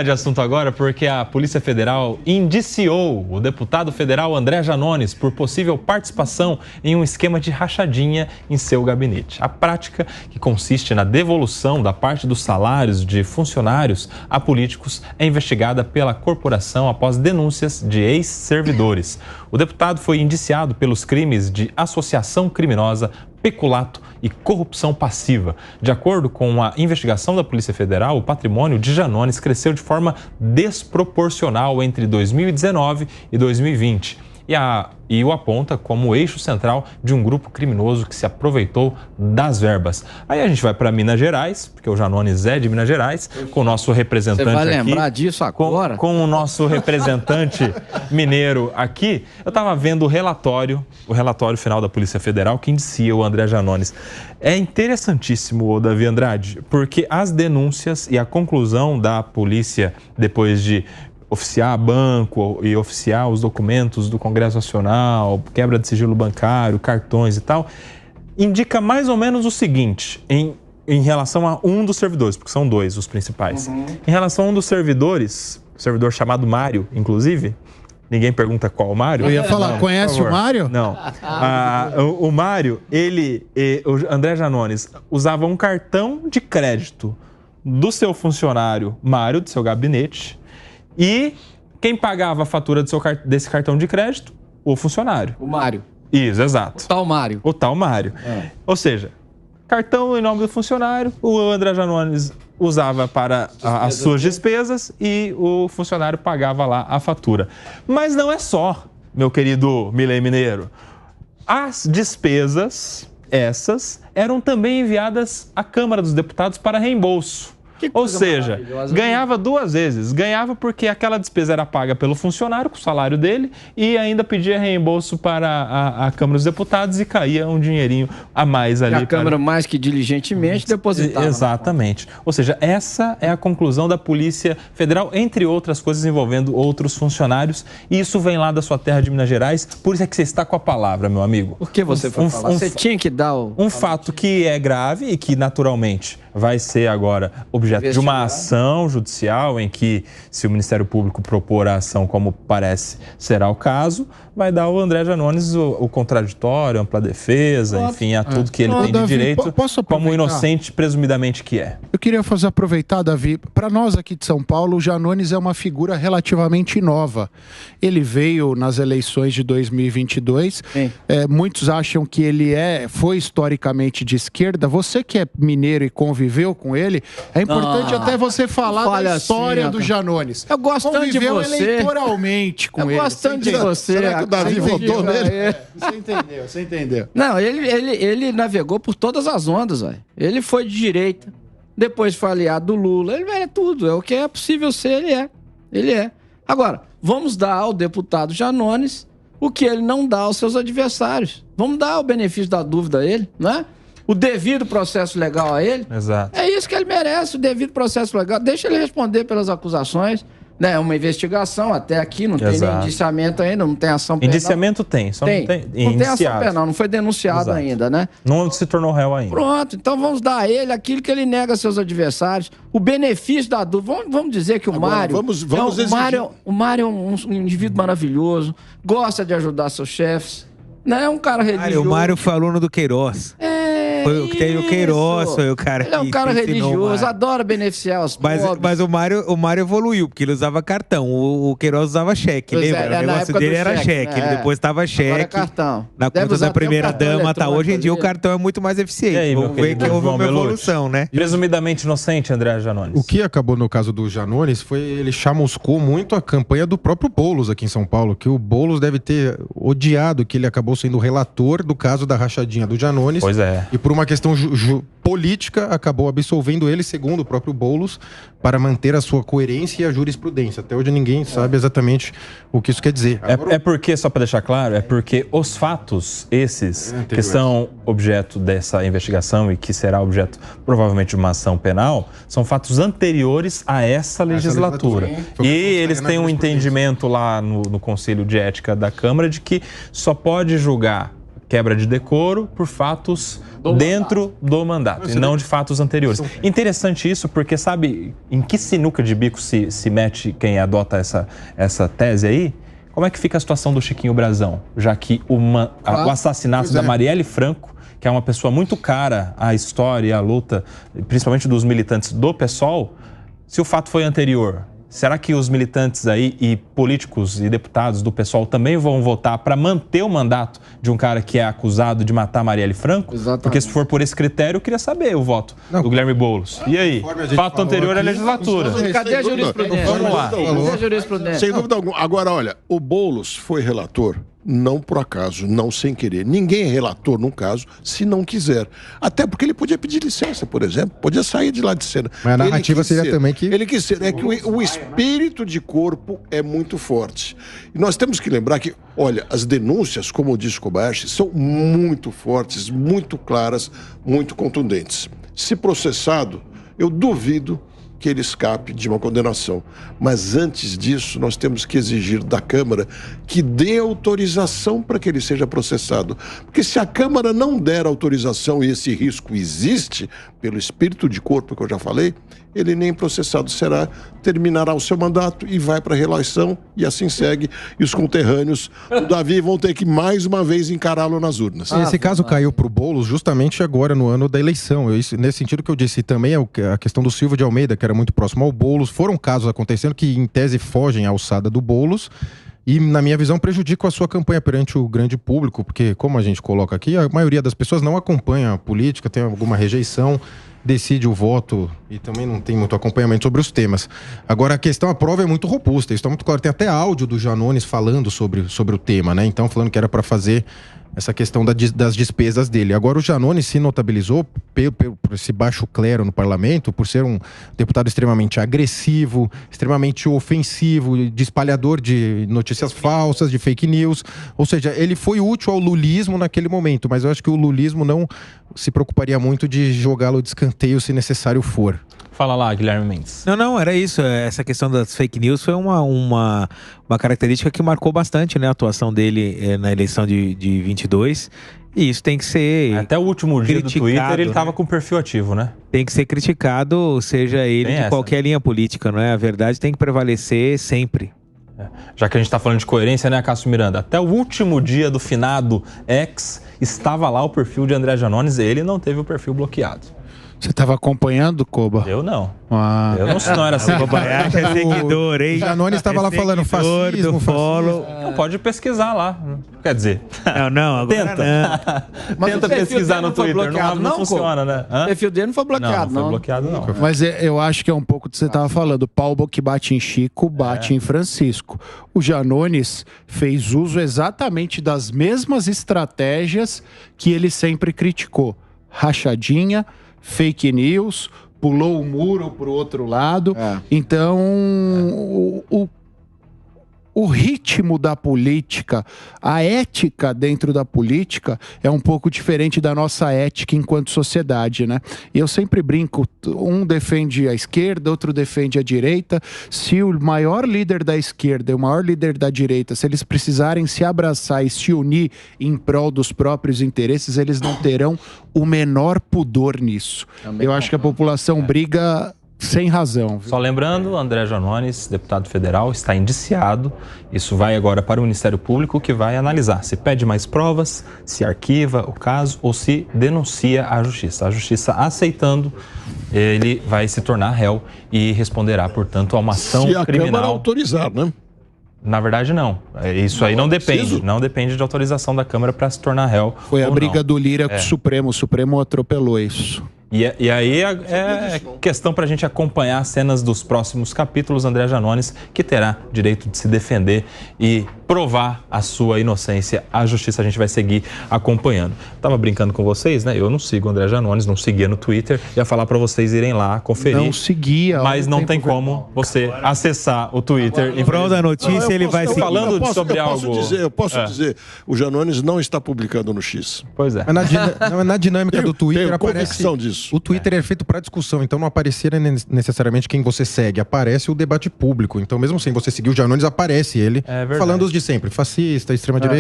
De assunto agora porque a Polícia Federal indiciou o deputado federal André Janones por possível participação em um esquema de rachadinha em seu gabinete. A prática, que consiste na devolução da parte dos salários de funcionários a políticos, é investigada pela corporação após denúncias de ex-servidores. O deputado foi indiciado pelos crimes de associação criminosa, peculato e corrupção passiva. De acordo com a investigação da Polícia Federal, o patrimônio de Janones cresceu de forma desproporcional entre 2019 e 2020 e o aponta como eixo central de um grupo criminoso que se aproveitou das verbas. Aí a gente vai para Minas Gerais, porque o Janones é de Minas Gerais, com o nosso representante aqui. Você vai lembrar disso agora? Com o nosso representante mineiro aqui. Eu estava vendo o relatório final da Polícia Federal que indicia o André Janones. É interessantíssimo, Davi Andrade, porque as denúncias e a conclusão da polícia, depois de oficiar banco e oficiar os documentos do Congresso Nacional, quebra de sigilo bancário, cartões e tal, indica mais ou menos o seguinte, em relação a um dos servidores, porque são dois os principais. Em relação a um dos servidores, o servidor chamado Mário, inclusive, ninguém pergunta qual o Mário. Eu ia falar, não, conhece o Mário? Não. O Mário, o André Janones, usava um cartão de crédito do seu funcionário Mário, do seu gabinete. E quem pagava a fatura desse cartão de crédito? O funcionário. O Mário. Isso, exato. O tal Mário. O tal Mário. Ou seja, cartão em nome do funcionário, o André Janones usava para as suas despesas e o funcionário pagava lá a fatura. Mas não é só, meu querido Milei Mineiro. As despesas, essas, eram também enviadas à Câmara dos Deputados para reembolso. Ou seja, ganhava duas vezes. Ganhava porque aquela despesa era paga pelo funcionário, com o salário dele, e ainda pedia reembolso para a Câmara dos Deputados e caía um dinheirinho a mais ali. E a Câmara, mais que diligentemente, depositava. Exatamente. Ou seja, essa é a conclusão da Polícia Federal, entre outras coisas envolvendo outros funcionários. E isso vem lá da sua terra de Minas Gerais. Por isso é que você está com a palavra, meu amigo. Por que você foi falar? Você tinha que dar um fato que é grave e que, naturalmente, vai ser agora objeto de uma ação judicial em que, se o Ministério Público propor a ação, como parece será o caso, vai dar ao André Janones o contraditório, ampla defesa, enfim, a tudo que ele tem de direito, como inocente, presumidamente que é. Eu queria aproveitar, Davi, para nós aqui de São Paulo, o Janones é uma figura relativamente nova. Ele veio nas eleições de 2022, muitos acham que ele foi historicamente de esquerda. Você que é mineiro e conviveu com ele, é importante até você falar da história do Janones. Eu gosto tanto de você. Conviveu eleitoralmente com ele. Eu gosto tanto de você. Será que o Davi votou nele? Você entendeu. Não, ele navegou por todas as ondas, velho. Ele foi de direita, depois foi aliado do Lula. Ele é tudo, é o que é possível ser, ele é. Agora, vamos dar ao deputado Janones o que ele não dá aos seus adversários. Vamos dar o benefício da dúvida a ele, não é? O devido processo legal a ele. Exato. É isso que ele merece, o devido processo legal. Deixa ele responder pelas acusações, né? Uma investigação até aqui, não tem nem indiciamento ainda, não tem ação penal. Indiciamento tem, só não tem ação penal, não foi denunciado ainda, né? Não se tornou réu ainda. Pronto, então vamos dar a ele aquilo que ele nega a seus adversários, o benefício da dúvida. Vamos dizer que o Mário... O Mário é um indivíduo maravilhoso, gosta de ajudar seus chefes, né? É um cara religioso. O Mário foi aluno do Queiroz. Foi o que teve o Queiroz, foi o cara que ele é um cara religioso, adora beneficiar os pobres. Mas o Mário evoluiu, porque ele usava cartão. O Queiroz usava cheque, lembra? O negócio dele era cheque. Ele depois estava cheque. Agora é cartão. Na conta da primeira-dama, tá? Hoje em dia o cartão é muito mais eficiente. Aí, vamos ver que houve uma evolução, né? Presumidamente inocente, André Janones. O que acabou no caso do Janones foi ele chamuscou muito a campanha do próprio Boulos aqui em São Paulo, que o Boulos deve ter odiado que ele acabou sendo o relator do caso da rachadinha do Janones. Pois é. E por uma questão política, acabou absolvendo ele, segundo o próprio Boulos, para manter a sua coerência e a jurisprudência. Até hoje ninguém sabe exatamente o que isso quer dizer. Agora, é porque, só para deixar claro, é porque os fatos, esses que são objeto dessa investigação e que será objeto provavelmente de uma ação penal, são fatos anteriores a essa legislatura. E eles têm um entendimento lá no Conselho de Ética da Câmara de que só pode julgar quebra de decoro por fatos dentro do mandato, e não de fatos anteriores. Interessante isso, porque sabe em que sinuca de bico se mete quem adota essa tese aí? Como é que fica a situação do Chiquinho Brazão? Já que o assassinato da Marielle Franco, que é uma pessoa muito cara à história e à luta, principalmente dos militantes do PSOL, se o fato foi anterior, será que os militantes aí e políticos e deputados do PSOL também vão votar para manter o mandato de um cara que é acusado de matar Marielle Franco? Exatamente. Porque se for por esse critério, eu queria saber o voto do Guilherme Boulos. E aí? Fato anterior à legislatura. Cadê a jurisprudência? Vamos lá. Cadê a jurisprudência? Sem dúvida alguma. Agora, olha, o Boulos foi relator não por acaso, não sem querer. Ninguém é relator num caso se não quiser. Até porque ele podia pedir licença, por exemplo. Podia sair de lá de cena. Mas a narrativa seria também que... Ele quis ser. É que o espírito de corpo é muito forte. E nós temos que lembrar que, olha, as denúncias, como disse Kobayashi, são muito fortes, muito claras, muito contundentes. Se processado, eu duvido que ele escape de uma condenação. Mas antes disso, nós temos que exigir da Câmara que dê autorização para que ele seja processado. Porque se a Câmara não der autorização e esse risco existe, pelo espírito de corpo que eu já falei, ele nem processado será, terminará o seu mandato e vai para a reeleição e assim segue. E os conterrâneos do Davi vão ter que mais uma vez encará-lo nas urnas. Esse caso caiu para o Boulos justamente agora no ano da eleição. Nesse sentido que eu disse, também a questão do Silvio de Almeida, que era muito próximo ao Boulos, foram casos acontecendo que em tese fogem à alçada do Boulos e, na minha visão, prejudicam a sua campanha perante o grande público, porque, como a gente coloca aqui, a maioria das pessoas não acompanha a política, tem alguma rejeição, decide o voto e também não tem muito acompanhamento sobre os temas. Agora, a prova é muito robusta, isso está muito claro. Tem até áudio do Janones falando sobre o tema, né? Então, falando que era para fazer essa questão das despesas dele. Agora, o Janones se notabilizou por esse baixo clero no parlamento, por ser um deputado extremamente agressivo, extremamente ofensivo, de espalhador de notícias falsas, de fake news. Ou seja, ele foi útil ao lulismo naquele momento, mas eu acho que o lulismo não se preocuparia muito de jogá-lo de escanteio se necessário for. Fala lá, Guilherme Mendes. Não, era isso. Essa questão das fake news foi uma característica que marcou bastante, né, a atuação dele na eleição de 22. E isso tem que ser até o último dia do Twitter ele estava com o perfil ativo, né? Tem que ser criticado, seja ele de qualquer linha política, não é? A verdade tem que prevalecer sempre. Já que a gente está falando de coerência, né, Cássio Miranda? Até o último dia do finado X estava lá o perfil de André Janones e ele não teve o perfil bloqueado. Você estava acompanhando, Koba? Eu não. Eu não era assim. Kobayashi é seguidor, hein? O Janones estava lá falando fascismo, follow. Não, pode pesquisar lá. Quer dizer... Não, agora tenta. Mas tenta pesquisar no Twitter. Não funciona, né? O perfil dele não foi bloqueado, não. Não foi bloqueado, não. Mas eu acho que é um pouco do que você estava falando. Pau que bate em Chico, bate em Francisco. O Janones fez uso exatamente das mesmas estratégias que ele sempre criticou. Rachadinha, fake news, pulou o muro para o outro lado. Então, o ritmo da política, a ética dentro da política é um pouco diferente da nossa ética enquanto sociedade, né? E eu sempre brinco, um defende a esquerda, outro defende a direita. Se o maior líder da esquerda e o maior líder da direita, se eles precisarem se abraçar e se unir em prol dos próprios interesses, eles não terão o menor pudor nisso. Eu acho que a população briga sem razão. Só lembrando, André Janones, deputado federal, está indiciado. Isso vai agora para o Ministério Público, que vai analisar se pede mais provas, se arquiva o caso ou se denuncia à Justiça. A Justiça aceitando, ele vai se tornar réu e responderá, portanto, a uma ação criminal. Se a Câmara autorizar, né? Na verdade, não. Isso aí não depende. Não depende de autorização da Câmara para se tornar réu. Foi a briga do Lira com o Supremo. O Supremo atropelou isso. E aí é questão para a gente acompanhar as cenas dos próximos capítulos. André Janones, que terá direito de se defender e provar a sua inocência. A Justiça a gente vai seguir acompanhando. Tava brincando com vocês, né? Eu não sigo o André Janones, não seguia no Twitter. Ia falar para vocês irem lá conferir. Não seguia. Mas não tem como você acessar o Twitter. Em prol da notícia, ele vai seguir. Falando sobre algo... Eu posso dizer, o Janones não está publicando no X. Pois é. Na dinâmica do Twitter aparece... disso. O Twitter é feito para discussão, então não aparecia necessariamente quem você segue. Aparece o debate público. Então, mesmo sem você seguir o Janones, aparece ele falando os de sempre. Fascista, extrema-direita.